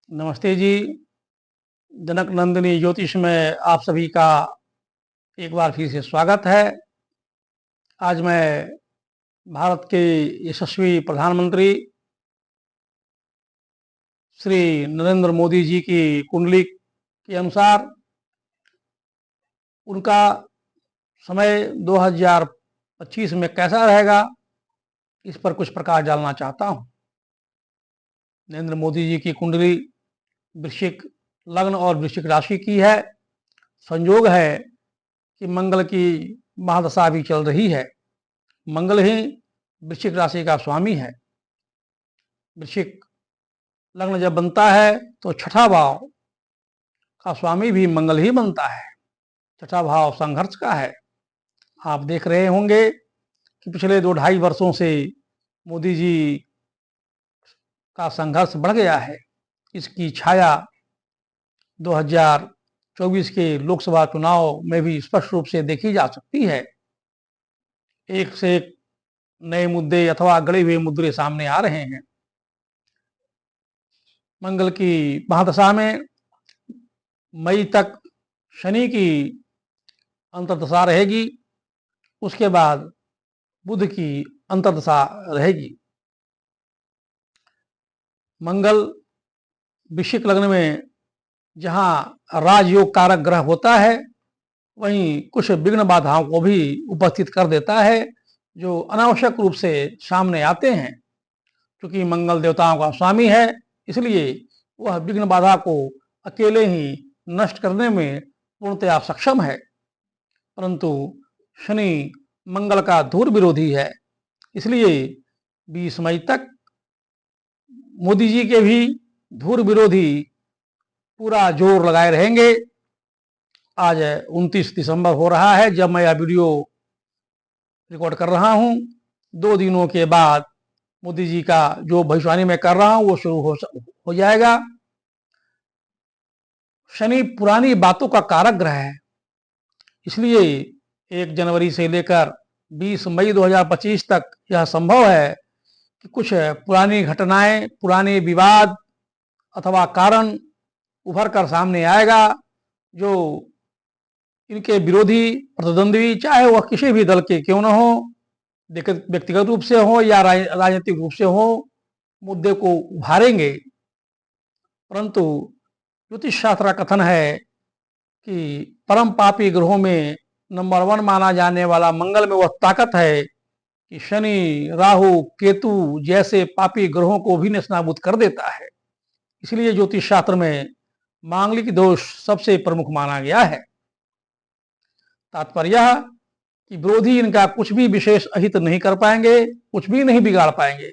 नमस्ते जी। जनक नंदिनी ज्योतिष में आप सभी का एक बार फिर से स्वागत है। आज मैं भारत के यशस्वी प्रधानमंत्री श्री नरेंद्र मोदी जी की कुंडली के अनुसार उनका समय 2025 में कैसा रहेगा, इस पर कुछ प्रकाश डालना चाहता हूं। नरेंद्र मोदी जी की कुंडली वृश्चिक लग्न और वृश्चिक राशि की है। संयोग है कि मंगल की महादशा भी चल रही है। मंगल ही वृश्चिक राशि का स्वामी है। वृश्चिक लग्न जब बनता है तो छठा भाव का स्वामी भी मंगल ही बनता है। छठा भाव संघर्ष का है। आप देख रहे होंगे कि पिछले 2-2.5 वर्षों से मोदी जी का संघर्ष बढ़ गया है। इसकी छाया 2024 के लोकसभा चुनाव में भी स्पष्ट रूप से देखी जा सकती है। एक से एक नए मुद्दे अथवा गड़े हुए मुद्दे सामने आ रहे हैं। मंगल की महादशा में मई तक शनि की अंतर्दशा रहेगी। उसके बाद बुध की अंतर्दशा रहेगी। मंगल वृश्चिक लग्न में जहां राजयोग कारक ग्रह होता है, वहीं कुछ विघ्न बाधाओं को भी उपस्थित कर देता है, जो अनावश्यक रूप से सामने आते हैं। क्योंकि मंगल देवताओं का स्वामी है, इसलिए वह विघ्न बाधा को अकेले ही नष्ट करने में पूर्णतया सक्षम है। परंतु शनि मंगल का धूर विरोधी है, इसलिए 20 मई तक मोदी जी के भी धूर विरोधी पूरा जोर लगाए रहेंगे। आज 29 दिसंबर हो रहा है जब मैं यह वीडियो रिकॉर्ड कर रहा हूं। 2 दिनों के बाद मोदी जी का जो भविष्यवाणी मैं कर रहा हूं वो शुरू हो जाएगा। शनि पुरानी बातों का कारक ग्रह है, इसलिए 1 जनवरी से लेकर 20 मई 2025 तक यह संभव है कि कुछ पुरानी घटनाएं, पुराने विवाद अथवा कारण उभर कर सामने आएगा, जो इनके विरोधी प्रतिद्वंदी, चाहे वह किसी भी दल के क्यों न हो, व्यक्तिगत रूप से हो या राजनीतिक रूप से हो, मुद्दे को उभारेंगे। परंतु ज्योतिष शास्त्र का कथन है कि परम पापी ग्रहों में नंबर 1 माना जाने वाला मंगल में वह ताकत है कि शनि, राहु, केतु जैसे पापी ग्रहों को भी नेस्तनाबूद कर देता है। इसलिए ज्योतिष शास्त्र में मांगलिक दोष सबसे प्रमुख माना गया है। तात्पर्य यह कि विरोधी इनका कुछ भी विशेष अहित नहीं कर पाएंगे, कुछ भी नहीं बिगाड़ पाएंगे।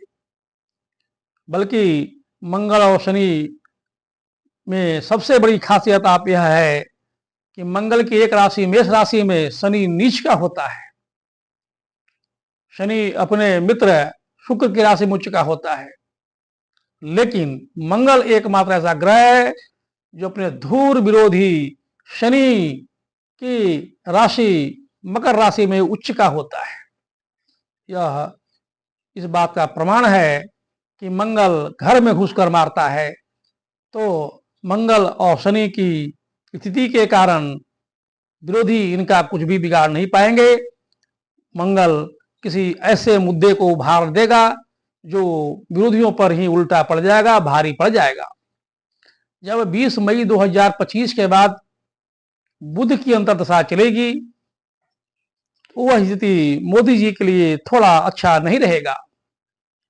बल्कि मंगल और शनि में सबसे बड़ी खासियत आप यह है कि मंगल की एक राशि मेष राशि में शनि नीच का होता है। शनि अपने मित्र शुक्र की राशि में उच्च का होता है, लेकिन मंगल एकमात्र ऐसा ग्रह है जो अपने धूर विरोधी शनि की राशि मकर राशि में उच्च का होता है। यह इस बात का प्रमाण है कि मंगल घर में घुसकर मारता है। तो मंगल और शनि की स्थिति के कारण विरोधी इनका कुछ भी बिगाड़ नहीं पाएंगे। मंगल किसी ऐसे मुद्दे को उभार देगा जो विरोधियों पर ही उल्टा पड़ जाएगा, भारी पड़ जाएगा। जब 20 मई 2025 के बाद बुध की अंतर्दशा चलेगी, वह स्थिति मोदी जी के लिए थोड़ा अच्छा नहीं रहेगा।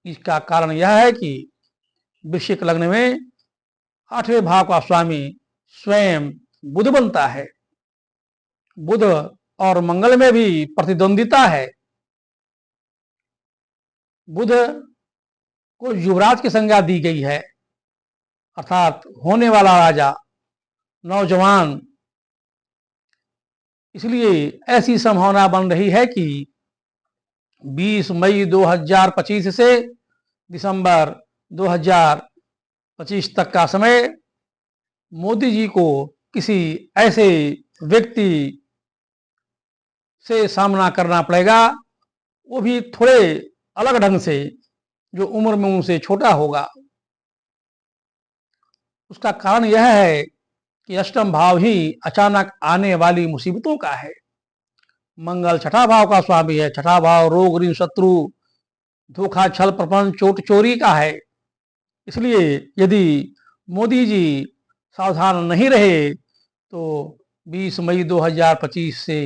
इसका कारण यह है कि वृश्चिक लग्न में 8वें भाव का स्वामी स्वयं बुध बनता है। बुध और मंगल में भी प्रतिद्वंदिता है। बुध को युवराज की संज्ञा दी गई है, अर्थात होने वाला राजा, नौजवान। इसलिए ऐसी संभावना बन रही है कि 20 मई 2025 से दिसंबर 2025 तक का समय मोदी जी को किसी ऐसे व्यक्ति से सामना करना पड़ेगा, वो भी थोड़े अलग ढंग से, जो उम्र में उनसे छोटा होगा। उसका कारण यह है कि अष्टम भाव ही अचानक आने वाली मुसीबतों का है। मंगल छठा भाव का स्वामी है। छठा भाव रोग, ऋण, शत्रु, धोखा, छल, प्रपंच, चोट, चोरी का है। इसलिए यदि मोदी जी सावधान नहीं रहे तो 20 मई 2025 से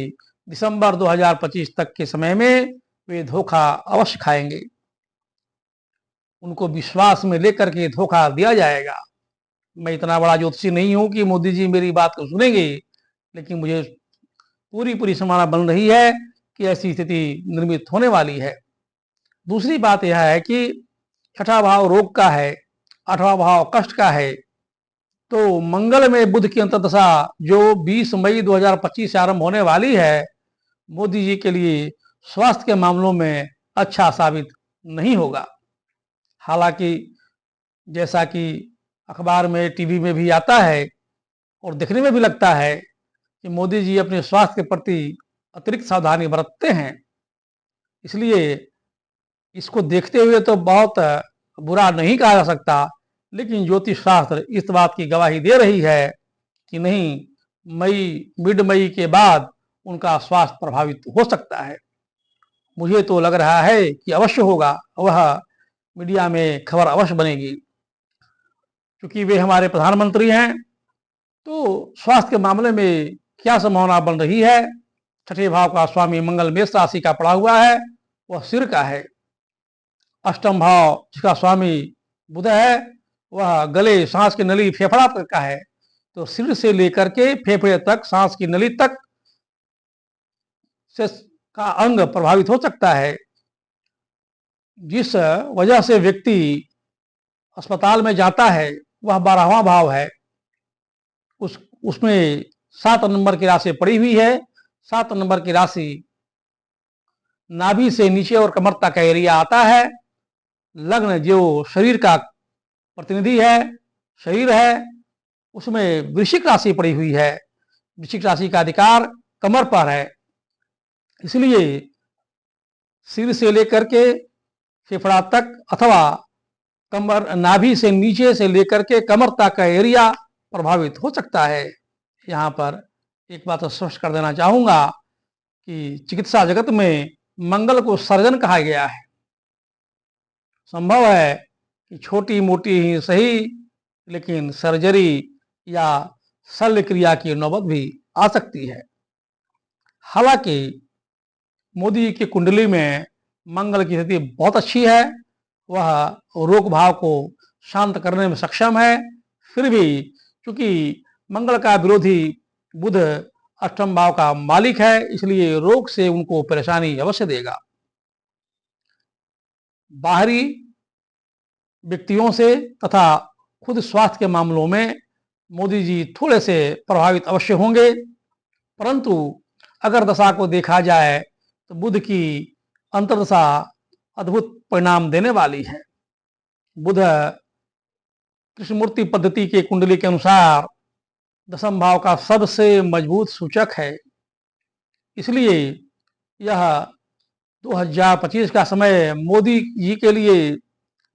दिसंबर 2025 तक के समय में वे धोखा अवश्य खाएंगे। उनको विश्वास में लेकर के धोखा दिया जाएगा। मैं इतना बड़ा ज्योतिषी नहीं हूं कि मोदी जी मेरी बात को सुनेंगे, लेकिन मुझे पूरी पूरी संभावना बन रही है कि ऐसी स्थिति निर्मित होने वाली है। दूसरी बात यह है कि छठा भाव रोग का है, आठवां भाव कष्ट का है। तो मंगल में बुध की अंतर्दशा जो 20 मई 2025 से आरंभ होने वाली है, मोदी जी के लिए स्वास्थ्य के मामलों में अच्छा साबित नहीं होगा। हालांकि जैसा कि अखबार में, टीवी में भी आता है और देखने में भी लगता है कि मोदी जी अपने स्वास्थ्य के प्रति अतिरिक्त सावधानी बरतते हैं। इसलिए इसको देखते हुए तो बहुत बुरा नहीं कहा जा सकता, लेकिन ज्योतिष शास्त्र इस बात की गवाही दे रही है कि नहीं, मिड मई के बाद उनका स्वास्थ्य प्रभावित हो सकता है। मुझे तो लग रहा है कि अवश्य होगा, वह मीडिया में खबर अवश्य बनेगी। क्योंकि वे हमारे प्रधानमंत्री हैं, तो स्वास्थ्य के मामले में क्या संभावना बन रही है। छठे भाव का स्वामी मंगल मेष राशि का पड़ा हुआ है, वह सिर का है। अष्टम भाव जिसका स्वामी बुध है, वह गले, सांस की नली, फेफड़ा तक का है। तो सिर से लेकर के फेफड़े तक, सांस की नली तक से का अंग प्रभावित हो सकता है, जिस वजह से व्यक्ति अस्पताल में जाता है। वह 12वां भाव है, उसमें 7 नंबर की राशि पड़ी हुई है। 7 नंबर की राशि नाभि से नीचे और कमर तक का एरिया आता है। लग्न जो शरीर का प्रतिनिधि है, शरीर है, उसमें वृश्चिक राशि पड़ी हुई है। वृश्चिक राशि का अधिकार कमर पर है। इसलिए सिर से लेकर के फेफड़ा तक अथवा कमर, नाभि से नीचे से लेकर के कमर तक का एरिया प्रभावित हो सकता है। यहाँ पर एक बात स्पष्ट कर देना चाहूंगा कि चिकित्सा जगत में मंगल को सर्जन कहा गया है। संभव है कि छोटी मोटी ही सही, लेकिन सर्जरी या शल्य क्रिया की नौबत भी आ सकती है। हालांकि मोदी की कुंडली में मंगल की स्थिति बहुत अच्छी है, वह रोग भाव को शांत करने में सक्षम है। फिर भी क्योंकि मंगल का विरोधी बुध अष्टम भाव का मालिक है, इसलिए रोग से उनको परेशानी अवश्य देगा। बाहरी व्यक्तियों से तथा खुद स्वास्थ्य के मामलों में मोदी जी थोड़े से प्रभावित अवश्य होंगे, परंतु अगर दशा को देखा जाए तो बुध की अंतर्दशा अद्भुत परिणाम देने वाली है। बुध कृष्णमूर्ति पद्धति के कुंडली के अनुसार दशम भाव का सबसे मजबूत सूचक है। इसलिए यह 2025 का समय मोदी जी के लिए,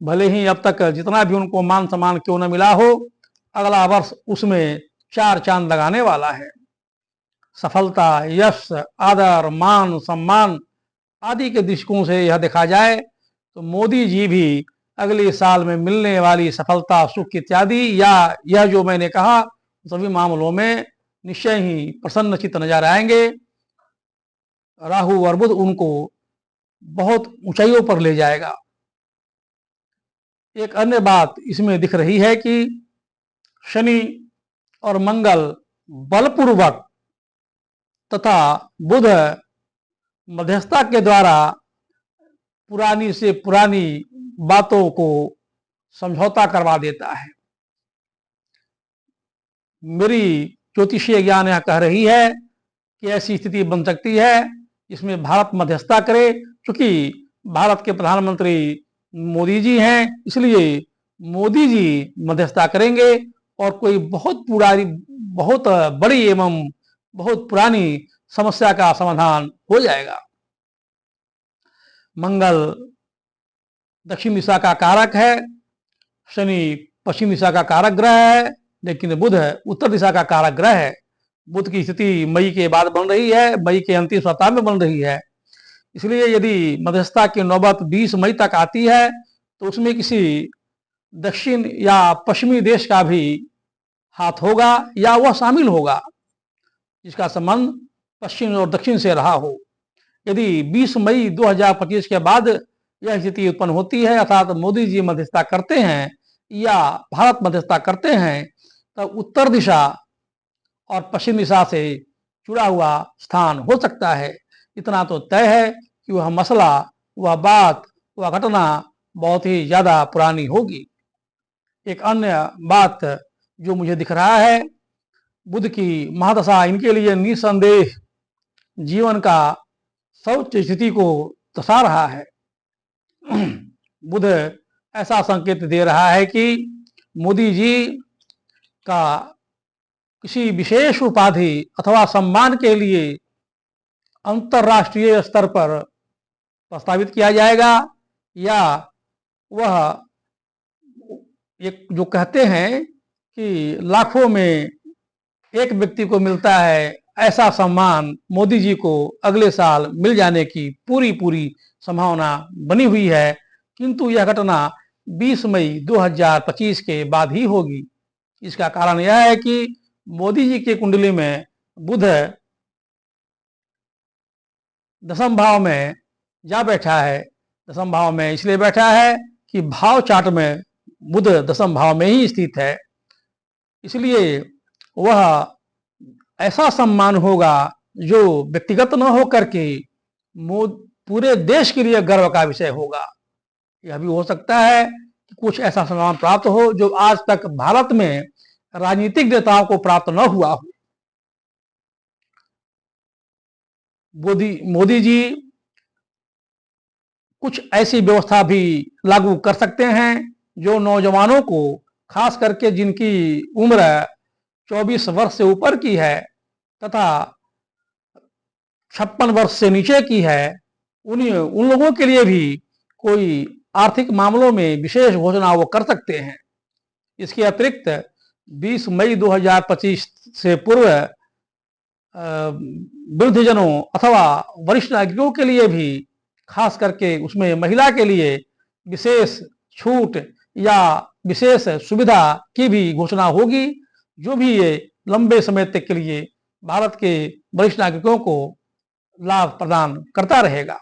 भले ही अब तक जितना भी उनको मान सम्मान क्यों न मिला हो, अगला वर्ष उसमें 4 चांद लगाने वाला है। सफलता, यश, आदर, मान सम्मान आदि के दृष्टिकोण से यह देखा जाए तो मोदी जी भी अगले साल में मिलने वाली सफलता, सुख इत्यादि या यह जो मैंने कहा सभी मामलों में निश्चय ही प्रसन्नचित्त नजर आएंगे। राहु और बुध उनको बहुत ऊंचाइयों पर ले जाएगा। एक अन्य बात इसमें दिख रही है कि शनि और मंगल बलपूर्वक तथा बुध मध्यस्थता के द्वारा पुरानी से पुरानी बातों को समझौता करवा देता है। मेरी ज्योतिषीय ज्ञान यह कह रही है कि ऐसी स्थिति बन सकती है जिसमें भारत मध्यस्थता करे। क्योंकि भारत के प्रधानमंत्री मोदी जी हैं, इसलिए मोदी जी मध्यस्थता करेंगे और कोई बहुत बड़ी एवं बहुत पुरानी समस्या का समाधान हो जाएगा। मंगल दक्षिण दिशा का कारक है, शनि पश्चिम दिशा का कारक ग्रह है। लेकिन बुध उत्तर दिशा का कारक ग्रह है। बुध की स्थिति मई के बाद बन रही है, मई के अंतिम सप्ताह में बन रही है। इसलिए यदि मध्यस्थता की नौबत 20 मई तक आती है तो उसमें किसी दक्षिण या पश्चिमी देश का भी हाथ होगा या वह शामिल होगा जिसका संबंध पश्चिम और दक्षिण से रहा हो। यदि 20 मई 2025 के बाद यह स्थिति उत्पन्न होती है, अर्थात मोदी जी मध्यस्थता करते हैं या भारत मध्यस्थता करते हैं, तब उत्तर दिशा और पश्चिम दिशा से जुड़ा हुआ स्थान हो सकता है। इतना तो तय है कि वह मसला, वह बात, वह घटना बहुत ही ज्यादा पुरानी होगी। एक अन्य बात जो मुझे दिख रहा है, बुध की महादशा इनके लिए निसंदेह जीवन का सर्वोच्च स्थिति को दर्शा रहा है। बुध ऐसा संकेत दे रहा है कि मोदी जी का किसी विशेष उपाधि अथवा सम्मान के लिए अंतरराष्ट्रीय स्तर पर प्रस्तावित किया जाएगा, या वह एक जो कहते हैं कि लाखों में एक व्यक्ति को मिलता है, ऐसा सम्मान मोदी जी को अगले साल मिल जाने की पूरी संभावना बनी हुई है। किंतु यह घटना 20 मई 2025 के बाद ही होगी। इसका कारण यह है कि मोदी जी की कुंडली में बुध दसम भाव में जा बैठा है। दसम भाव में इसलिए बैठा है कि भाव चार्ट में बुध दसम भाव में ही स्थित है, इसलिए वह ऐसा सम्मान होगा जो व्यक्तिगत न होकर के पूरे देश के लिए गर्व का विषय होगा। यह भी हो सकता है कि कुछ ऐसा सम्मान प्राप्त हो जो आज तक भारत में राजनीतिक नेताओं को प्राप्त न हुआ हो। मोदी जी कुछ ऐसी व्यवस्था भी लागू कर सकते हैं जो नौजवानों को, खास करके जिनकी उम्र 24 वर्ष से ऊपर की है तथा 56 वर्ष से नीचे की है, उन लोगों के लिए भी कोई आर्थिक मामलों में विशेष घोषणा वो कर सकते हैं। इसके अतिरिक्त 20 मई 2025 से पूर्व वृद्धजनों अथवा वरिष्ठ नागरिकों के लिए भी, खास करके उसमें महिला के लिए विशेष छूट या विशेष सुविधा की भी घोषणा होगी, जो भी ये लंबे समय तक के लिए भारत के वरिष्ठ नागरिकों को लाभ प्रदान करता रहेगा।